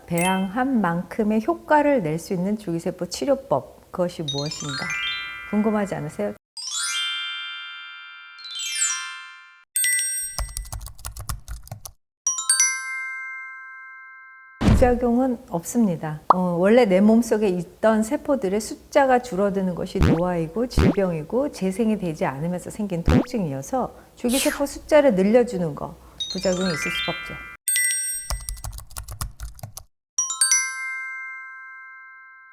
배양한 만큼의 효과를 낼 수 있는 줄기세포 치료법, 그것이 무엇인가? 궁금하지 않으세요? 부작용은 없습니다. 원래 내 몸속에 있던 세포들의 숫자가 줄어드는 것이 노화이고 질병이고 재생이 되지 않으면서 생긴 통증이어서 줄기세포 숫자를 늘려주는 거, 부작용이 있을 수가 없죠.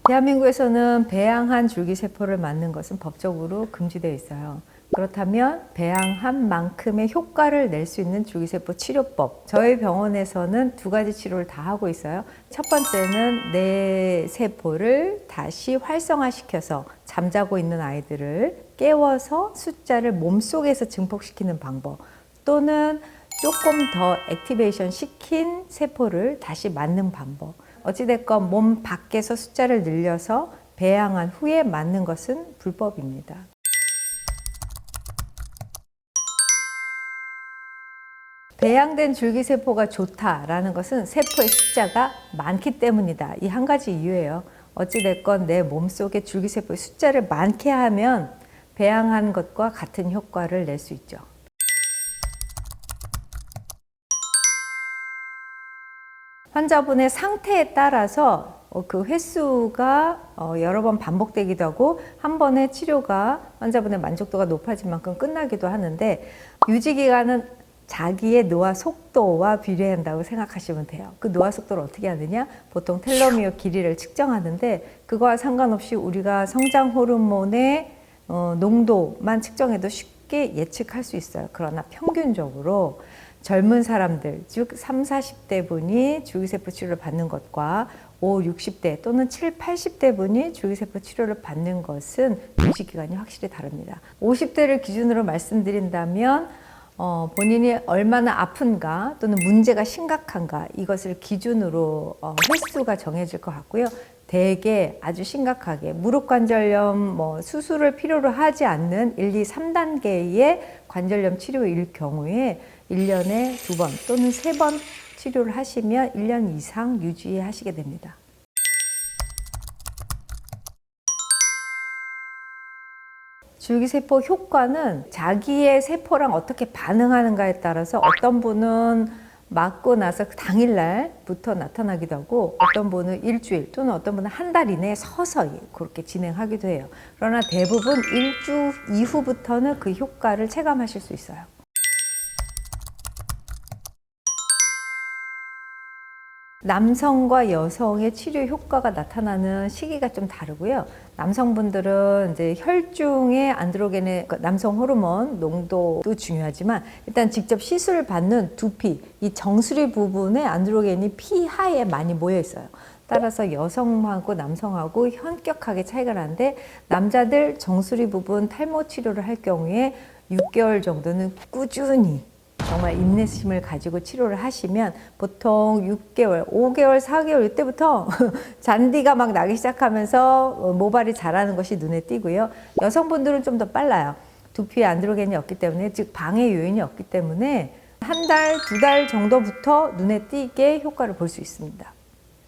대한민국에서는 배양한 줄기세포를 맞는 것은 법적으로 금지되어 있어요. 그렇다면 배양한 만큼의 효과를 낼 수 있는 줄기세포 치료법, 저희 병원에서는 두 가지 치료를 다 하고 있어요. 첫 번째는 내 세포를 다시 활성화시켜서 잠자고 있는 아이들을 깨워서 숫자를 몸속에서 증폭시키는 방법, 또는 조금 더 액티베이션 시킨 세포를 다시 맞는 방법. 어찌됐건 몸 밖에서 숫자를 늘려서 배양한 후에 맞는 것은 불법입니다. 배양된 줄기세포가 좋다라는 것은 세포의 숫자가 많기 때문이다. 이 한 가지 이유예요. 어찌됐건 내 몸속에 줄기세포의 숫자를 많게 하면 배양한 것과 같은 효과를 낼 수 있죠. 환자분의 상태에 따라서 그 횟수가 여러 번 반복되기도 하고 한 번의 치료가 환자분의 만족도가 높아진 만큼 끝나기도 하는데 유지기간은 자기의 노화 속도와 비례한다고 생각하시면 돼요. 그 노화 속도를 어떻게 하느냐? 보통 텔로미어 길이를 측정하는데 그거와 상관없이 우리가 성장 호르몬의 농도만 측정해도 쉽게 예측할 수 있어요. 그러나 평균적으로 젊은 사람들, 즉 30, 40대 분이 줄기세포 치료를 받는 것과 50, 60대 또는 70, 80대 분이 줄기세포 치료를 받는 것은 유지기간이 확실히 다릅니다. 50대를 기준으로 말씀드린다면 본인이 얼마나 아픈가 또는 문제가 심각한가 이것을 기준으로 횟수가 정해질 것 같고요. 대개 아주 심각하게 무릎관절염 수술을 필요로 하지 않는 1, 2, 3단계의 관절염 치료일 경우에 1년에 2번 또는 3번 치료를 하시면 1년 이상 유지하시게 됩니다. 줄기세포 효과는 자기의 세포랑 어떻게 반응하는가에 따라서 어떤 분은 맞고 나서 당일날부터 나타나기도 하고 어떤 분은 일주일 또는 어떤 분은 한 달 이내에 서서히 그렇게 진행하기도 해요. 그러나 대부분 일주 이후부터는 그 효과를 체감하실 수 있어요. 남성과 여성의 치료 효과가 나타나는 시기가 좀 다르고요. 남성분들은 이제 혈중의 안드로겐의 남성 호르몬 농도도 중요하지만 일단 직접 시술을 받는 두피, 이 정수리 부분에 안드로겐이 피하에 많이 모여 있어요. 따라서 여성하고 남성하고 현격하게 차이가 나는데 남자들 정수리 부분 탈모 치료를 할 경우에 6개월 정도는 꾸준히 정말 인내심을 가지고 치료를 하시면 보통 6개월, 5개월, 4개월 이때부터 잔디가 막 나기 시작하면서 모발이 자라는 것이 눈에 띄고요. 여성분들은 좀 더 빨라요. 두피에 안드로겐이 없기 때문에, 즉 방해 요인이 없기 때문에 한 달, 2달 정도부터 눈에 띄게 효과를 볼 수 있습니다.